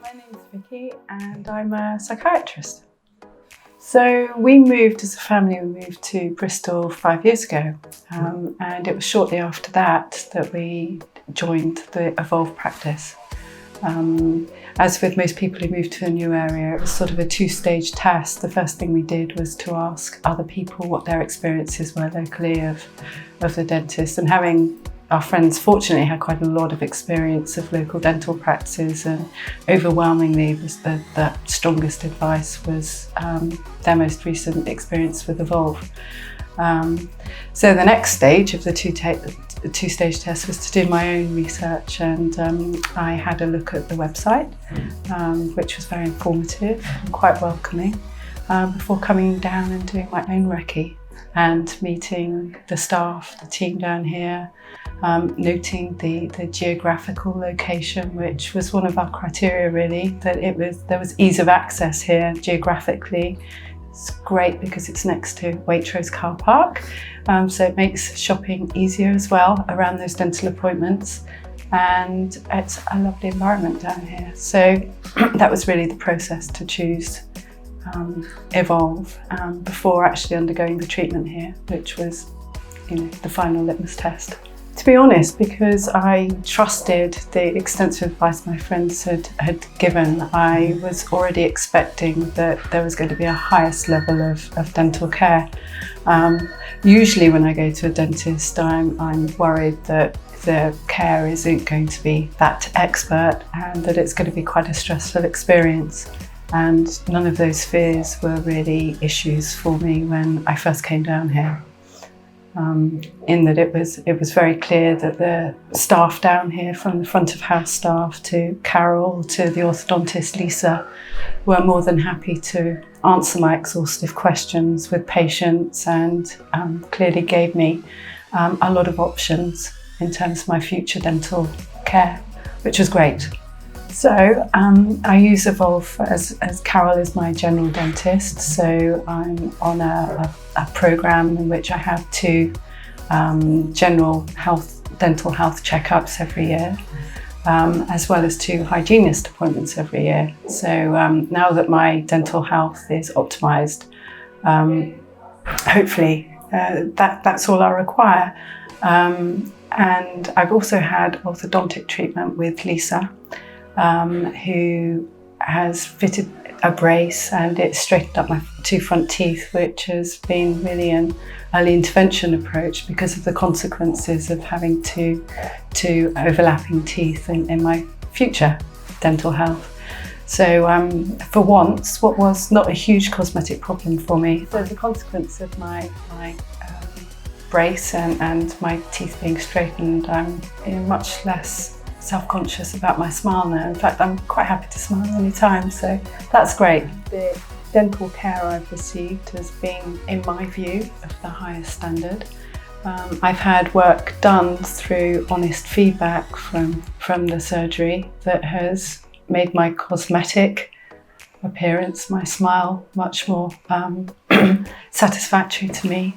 My name's Vicky and I'm a psychiatrist. So we moved as a family, we moved to Bristol 5 years ago, and it was shortly after that that we joined the Evolve practice. As with most people who move to a new area, it was sort of a two-stage test. The first thing we did was to ask other people what their experiences were locally of the dentist, and having our friends fortunately had quite a lot of experience of local dental practices, and overwhelmingly the strongest advice was their most recent experience with Evolve. So the next stage of the two-stage test was to do my own research, and I had a look at the website, which was very informative and quite welcoming, before coming down and doing my own recce and meeting the staff, the team down here, noting the geographical location, which was one of our criteria really, that there was ease of access here geographically. It's great because it's next to Waitrose car park, so it makes shopping easier as well around those dental appointments, and it's a lovely environment down here. So that was really the process to choose Evolve before actually undergoing the treatment here, which was, the final litmus test. To be honest, because I trusted the extensive advice my friends had given, I was already expecting that there was going to be a highest level of dental care. Usually when I go to a dentist, I'm worried that the care isn't going to be that expert and that it's going to be quite a stressful experience. And none of those fears were really issues for me when I first came down here. In that it was very clear that the staff down here, from the front of house staff to Carol to the orthodontist Lisa, were more than happy to answer my exhaustive questions with patience, and clearly gave me a lot of options in terms of my future dental care, which was great. So I use Evolve as Carol is my general dentist, so I'm on a programme in which I have 2 general dental health checkups every year, as well as 2 hygienist appointments every year. So now that my dental health is optimised, hopefully that's all I require. And I've also had orthodontic treatment with Lisa, who has fitted a brace, and it straightened up my 2 front teeth, which has been really an early intervention approach because of the consequences of having 2 overlapping teeth in my future dental health. So for once, what was not a huge cosmetic problem for me, as a consequence of my brace and my teeth being straightened, I'm much less self-conscious about my smile now. In fact, I'm quite happy to smile any time, so that's great. The dental care I've received has been, in my view, of the highest standard. I've had work done through honest feedback from the surgery that has made my cosmetic appearance, my smile, much more satisfactory to me.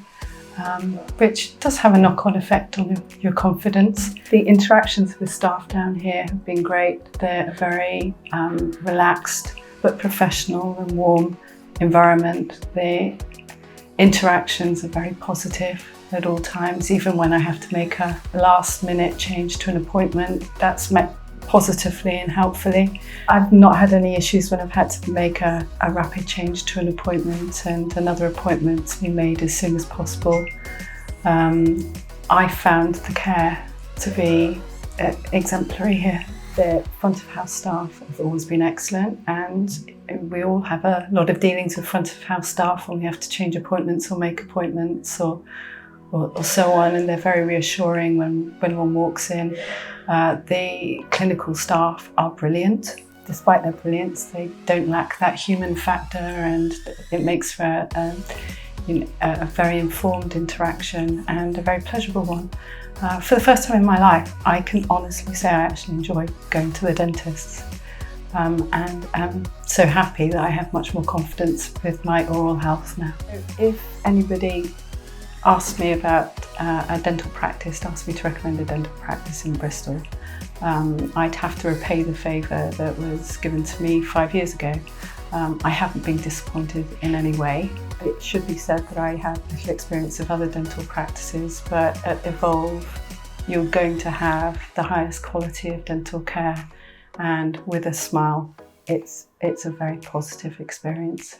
Which does have a knock-on effect on your confidence. The interactions with staff down here have been great. They're a very relaxed but professional and warm environment. The interactions are very positive at all times. Even when I have to make a last-minute change to an appointment, that's met positively and helpfully. I've not had any issues when I've had to make a rapid change to an appointment and another appointment's been made as soon as possible. I found the care to be exemplary here. The front of house staff have always been excellent, and we all have a lot of dealings with front of house staff when we have to change appointments or make appointments or so on, and they're very reassuring when one walks in. The clinical staff are brilliant. Despite their brilliance, they don't lack that human factor, and it makes for a very informed interaction and a very pleasurable one. For the first time in my life, I can honestly say I actually enjoy going to the dentist, and I'm so happy that I have much more confidence with my oral health now. If anybody asked me about a dental practice, asked me to recommend a dental practice in Bristol. I'd have to repay the favour that was given to me 5 years ago. I haven't been disappointed in any way. It should be said that I had little experience of other dental practices, but at Evolve you're going to have the highest quality of dental care, and with a smile, it's a very positive experience.